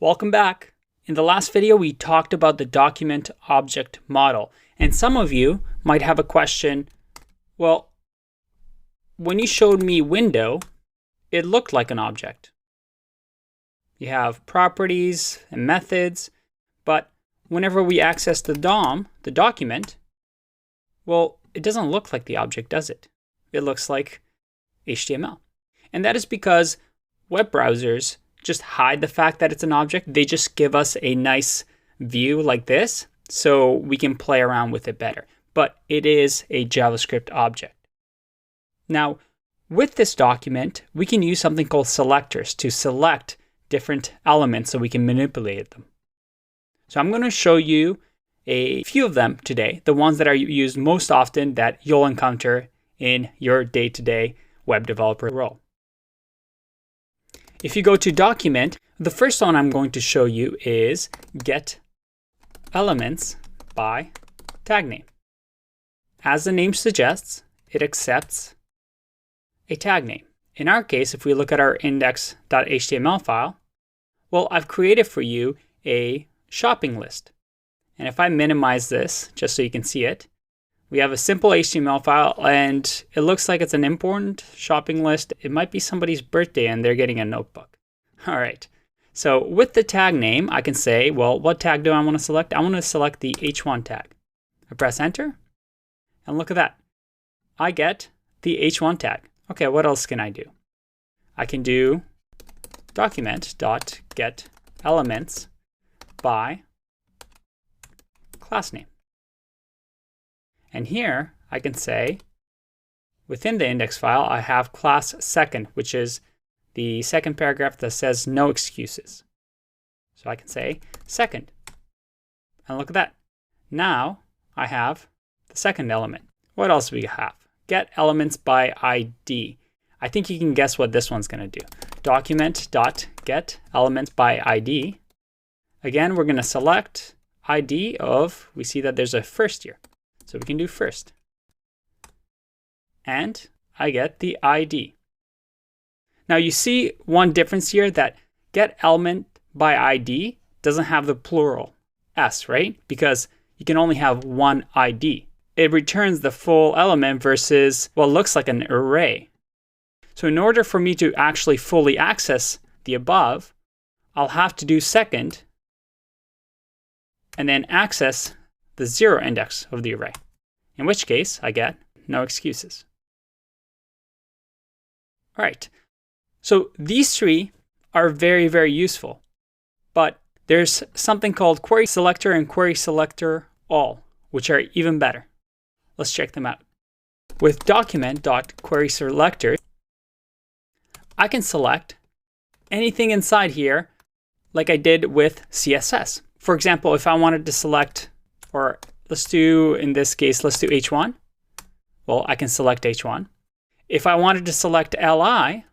Welcome back. In the last video, we talked about the document object model. And some of you might have a question, well, when you showed me window, it looked like an object. You have properties and methods, but whenever we access the DOM, the document, well, it doesn't look like the object, does it? It looks like HTML. And that is because web browsers just hide the fact that it's an object. They just give us a nice view like this so we can play around with it better. But it is a JavaScript object. Now, with this document, we can use something called selectors to select different elements so we can manipulate them. So I'm going to show you a few of them today, the ones that are used most often that you'll encounter in your day-to-day web developer role. If you go to document, the first one I'm going to show you is get elements by tag name. As the name suggests, it accepts a tag name. In our case, if we look at our index.html file, well, I've created for you a shopping list. And if I minimize this, just so you can see it, we have a simple HTML file and it looks like it's an important shopping list. It might be somebody's birthday and they're getting a notebook. All right. So with the tag name, I can say, well, what tag do I want to select? I want to select the H1 tag. I press enter and look at that. I get the H1 tag. Okay, what else can I do? I can do document.getElements by class name. And here I can say, within the index file, I have class second, which is the second paragraph that says no excuses. So I can say second. And look at that. Now I have the second element. What else do we have? Get elements by ID. I think you can guess what this one's going to do. Document.getElements by ID. Again, we're going to select ID of, we see that there's a first here. So we can do first. And I get the ID. Now you see one difference here, that get element by ID doesn't have the plural S, right? Because you can only have one ID. It returns the full element versus what looks like an array. So in order for me to actually fully access the above, I'll have to do second and then access the 0 index of the array, in which case I get no excuses. All right, so these three are very, very useful, but there's something called query selector and query selector all, which are even better. Let's check them out. With document.querySelector, I can select anything inside here like I did with CSS. For example, if I wanted to select, or let's do, in this case, let's do H1. Well, I can select H1. If I wanted to select LI,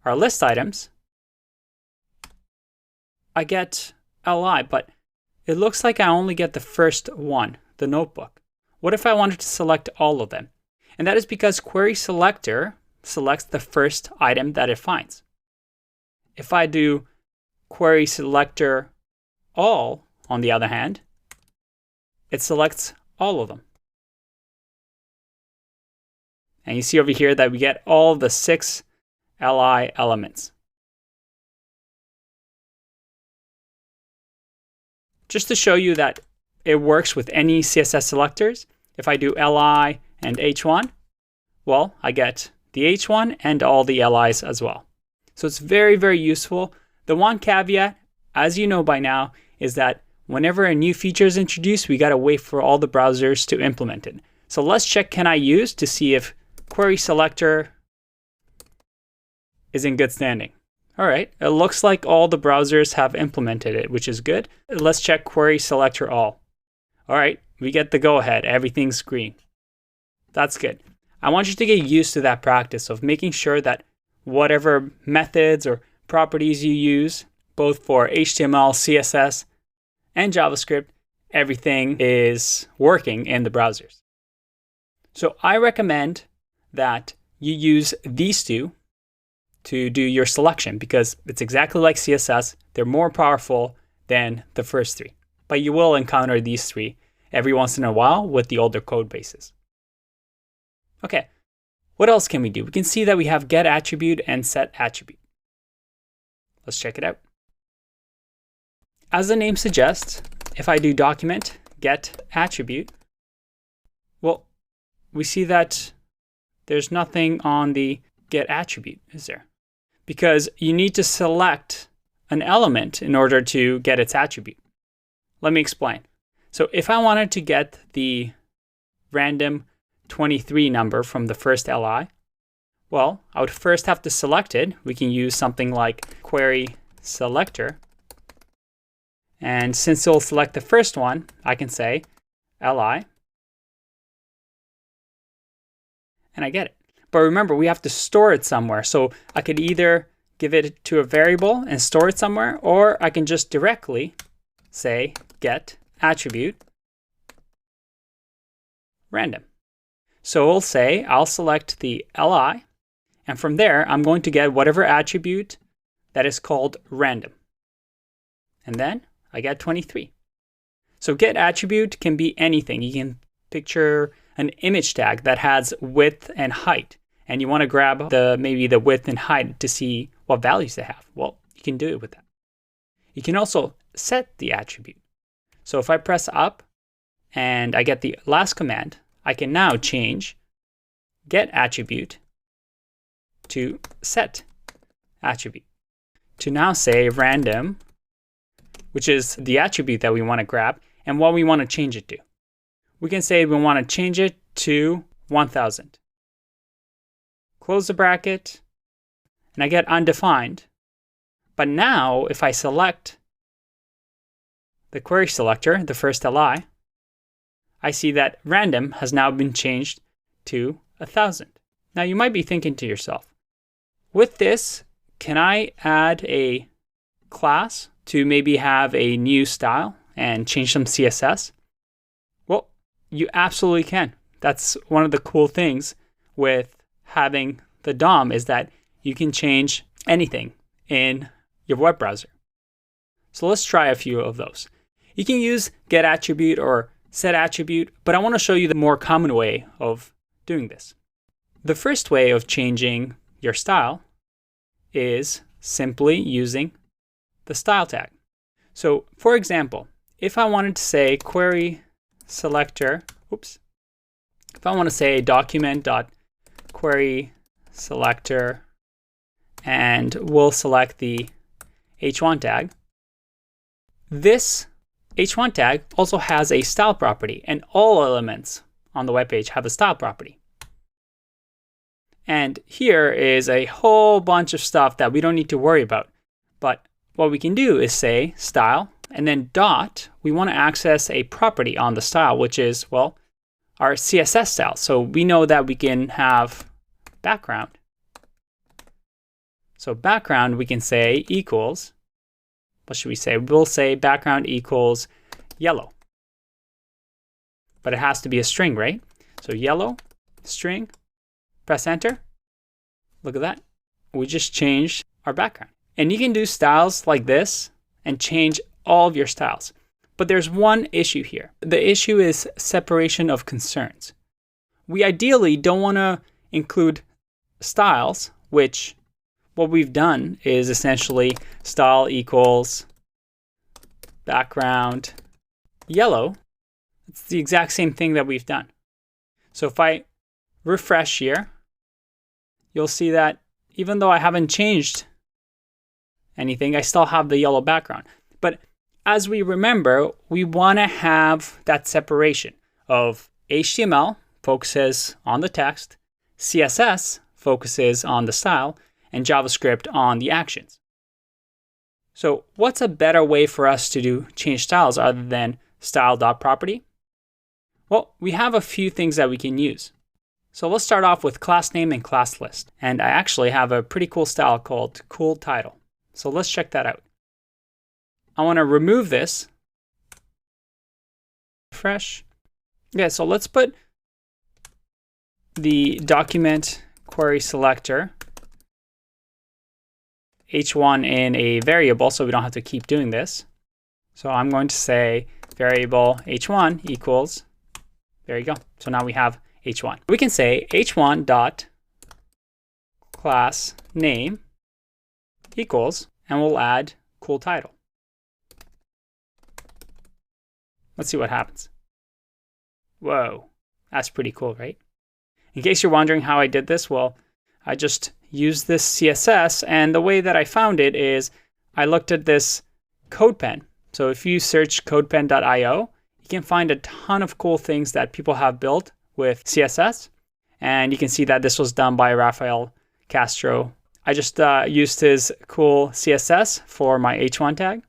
our list items, I get LI, but it looks like I only get the first one, the notebook. What if I wanted to select all of them? And that is because query selector selects the first item that it finds. If I do query selector all, on the other hand, it selects all of them. And you see over here that we get all the 6 LI elements. Just to show you that it works with any CSS selectors, if I do LI and H1, well, I get the H1 and all the LIs as well. So it's very, very useful. The one caveat, as you know by now, is that whenever a new feature is introduced, we got to wait for all the browsers to implement it. So let's check Can I Use to see if query selector is in good standing. All right, it looks like all the browsers have implemented it, which is good. Let's check query selector all. All right, we get the go ahead. Everything's green. That's good. I want you to get used to that practice of making sure that whatever methods or properties you use, both for HTML, CSS, and JavaScript, everything is working in the browsers. So I recommend that you use these two to do your selection because it's exactly like CSS. They're more powerful than the first three. But you will encounter these three every once in a while with the older code bases. Okay, what else can we do? We can see that we have get attribute and set attribute. Let's check it out. As the name suggests, if I do document get attribute, well, we see that there's nothing on the get attribute, is there? Because you need to select an element in order to get its attribute. Let me explain. So if I wanted to get the random 23 number from the first LI, well, I would first have to select it. We can use something like query selector. And since it'll select the first one, I can say li, and I get it. But remember, we have to store it somewhere. So I could either give it to a variable and store it somewhere, or I can just directly say get attribute random. So we'll say I'll select the li, and from there I'm going to get whatever attribute that is called random. And then I get 23. So get attribute can be anything. You can picture an image tag that has width and height, and you want to grab maybe the width and height to see what values they have. Well, you can do it with that. You can also set the attribute. So if I press up and I get the last command, I can now change get attribute to set attribute to now say random, which is the attribute that we want to grab and what we want to change it to. We can say we want to change it to 1000. Close the bracket, and I get undefined. But now if I select the query selector, the first li, I see that random has now been changed to 1000. Now you might be thinking to yourself, with this, can I add a class to maybe have a new style and change some CSS? Well, you absolutely can. That's one of the cool things with having the DOM is that you can change anything in your web browser. So let's try a few of those. You can use get attribute or set attribute, but I want to show you the more common way of doing this. The first way of changing your style is simply using the style tag. So for example, if I wanted to say query selector, if I want to say document.query selector and we'll select the h1 tag, this h1 tag also has a style property, and all elements on the web page have a style property. And here is a whole bunch of stuff that we don't need to worry about. But what we can do is say style and then dot. We want to access a property on the style, which is, well, our CSS style. So we know that we can have background. So background, we can say equals, what should we say? We'll say background equals yellow. But it has to be a string, right? So yellow, string, press enter. Look at that. We just changed our background. And you can do styles like this and change all of your styles. But there's one issue here. The issue is separation of concerns. We ideally don't want to include styles, which what we've done is essentially style equals background yellow. It's the exact same thing that we've done. So if I refresh here, you'll see that even though I haven't changed anything, I still have the yellow background. But as we remember, we want to have that separation of HTML focuses on the text, CSS focuses on the style, and JavaScript on the actions. So what's a better way for us to change styles other than style.property? Well, we have a few things that we can use. So let's start off with class name and class list. And I actually have a pretty cool style called cool title. So let's check that out. I want to remove this. Refresh. Yeah, so let's put the document query selector h1 in a variable so we don't have to keep doing this. So I'm going to say variable h1 equals, there you go. So now we have h1. We can say h1 dot class name equals, and we'll add cool title. Let's see what happens. Whoa, that's pretty cool, right? In case you're wondering how I did this, well, I just used this CSS, and the way that I found it is I looked at this CodePen. So if you search codepen.io, you can find a ton of cool things that people have built with CSS. And you can see that this was done by Rafael Castro. I just used his cool CSS for my h1 tag.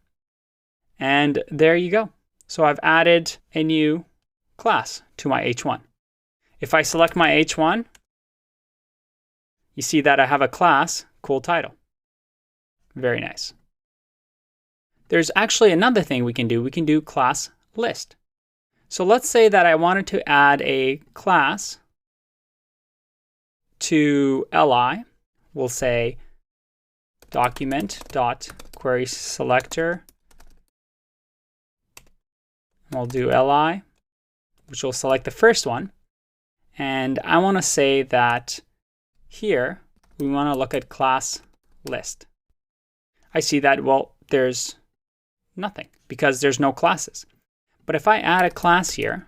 And there you go. So I've added a new class to my h1. If I select my h1, you see that I have a class, cool title. Very nice. There's actually another thing we can do. We can do class list. So let's say that I wanted to add a class to li. We'll say document.querySelector. We'll do li, which will select the first one. And I want to say that here we want to look at class list. I see that, well, there's nothing because there's no classes. But if I add a class here,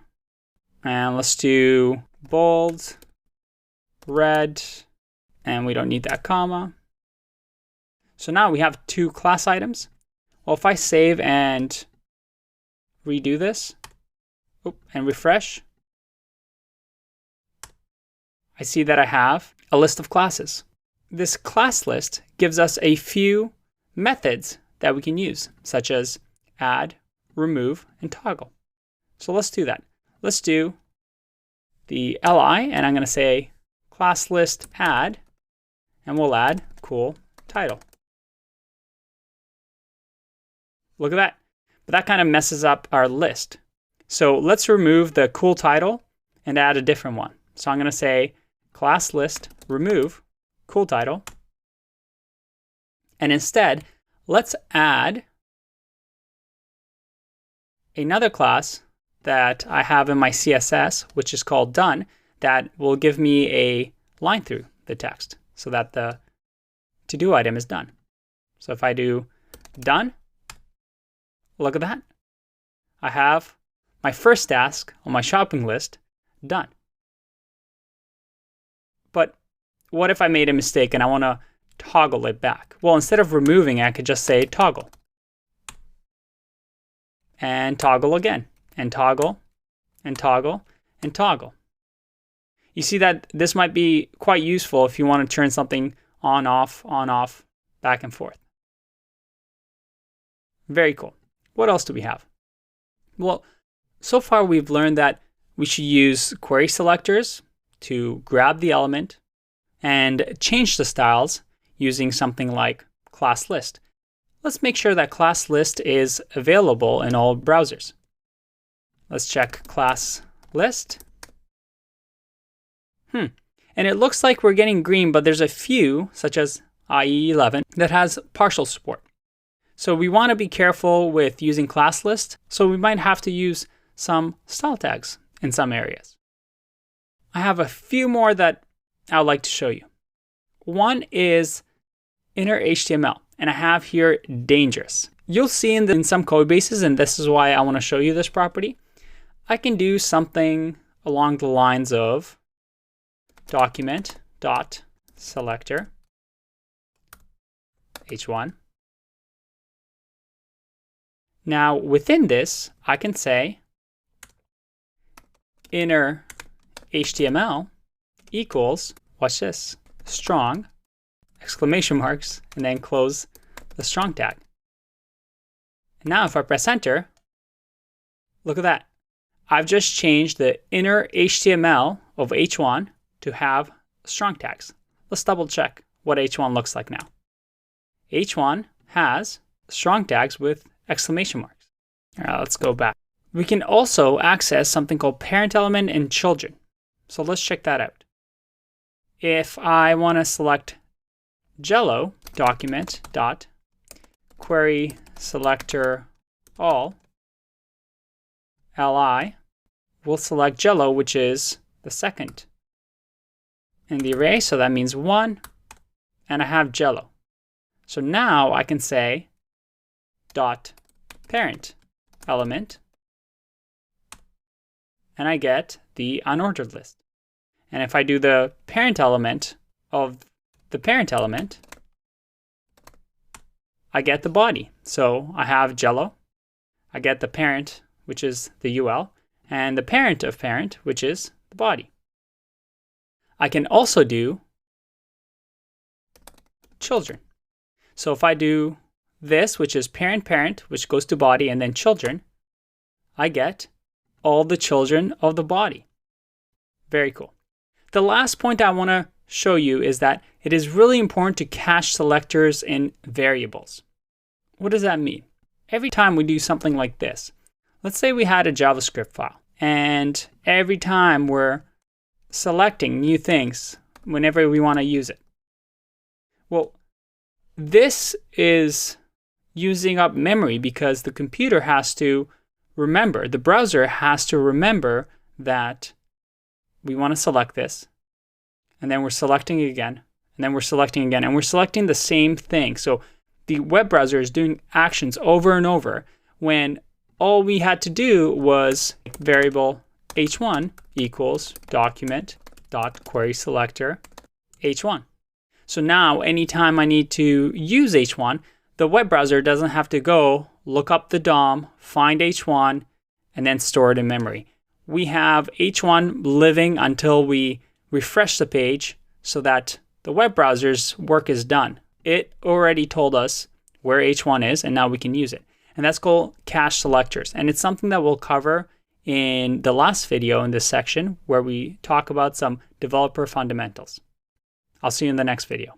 and let's do bold, red, and we don't need that comma. So now we have two class items. Well, if I save and redo this, and refresh, I see that I have a list of classes. This class list gives us a few methods that we can use, such as add, remove, and toggle. So let's do that. Let's do the li, and I'm going to say class list add, and we'll add cool title. Look at that. But that kind of messes up our list. So let's remove the cool title and add a different one. So I'm going to say class list remove cool title. And instead, let's add another class that I have in my CSS, which is called done, that will give me a line through the text so that the to-do item is done. So if I do done, look at that. I have my first task on my shopping list done. But what if I made a mistake and I want to toggle it back? Well, instead of removing, I could just say toggle. And toggle again. And toggle, and toggle, and toggle. You see that this might be quite useful if you want to turn something on, off, back and forth. Very cool. What else do we have? Well, so far we've learned that we should use query selectors to grab the element and change the styles using something like class list. Let's make sure that class list is available in all browsers. Let's check class list. And it looks like we're getting green, but there's a few, such as IE11, that has partial support. So we want to be careful with using class list. So we might have to use some style tags in some areas. I have a few more that I would like to show you. One is inner HTML, and I have here dangerous. You'll see in some code bases, and this is why I want to show you this property. I can do something along the lines of document.selector h1. Now within this, I can say inner HTML equals, watch this, strong, exclamation marks, and then close the strong tag. And now if I press enter, look at that. I've just changed the inner HTML of h1 to have strong tags. Let's double check what h1 looks like now. h1 has strong tags with exclamation marks. All right, let's go back. We can also access something called parent element and children. So let's check that out. If I want to select Jello document dot query selector all li will select Jello, which is the second in the array, so that means 1, and I have Jello. So now I can say dot parent element, and I get the unordered list. And if I do the parent element of the parent element, I get the body. So I have Jello, I get the parent, which is the UL, and the parent of parent, which is the body. I can also do children. So if I do this, which is parent parent, which goes to body, and then children, I get all the children of the body. Very cool. The last point I want to show you is that it is really important to cache selectors in variables. What does that mean? Every time we do something like this, let's say we had a JavaScript file, and every time we're selecting new things whenever we want to use it. Well, this is using up memory because the computer has to remember, the browser has to remember that we want to select this, and then we're selecting again, and then we're selecting again, and we're selecting the same thing. So the web browser is doing actions over and over when all we had to do was variable h1 equals document dot query selector h1. So now anytime I need to use h1, the web browser doesn't have to go look up the DOM, find h1, and then store it in memory. We have h1 living until we refresh the page so that the web browser's work is done. It already told us where h1 is, and now we can use it. And that's called cache selectors. And it's something that we'll cover in the last video in this section where we talk about some developer fundamentals. I'll see you in the next video.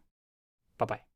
Bye-bye.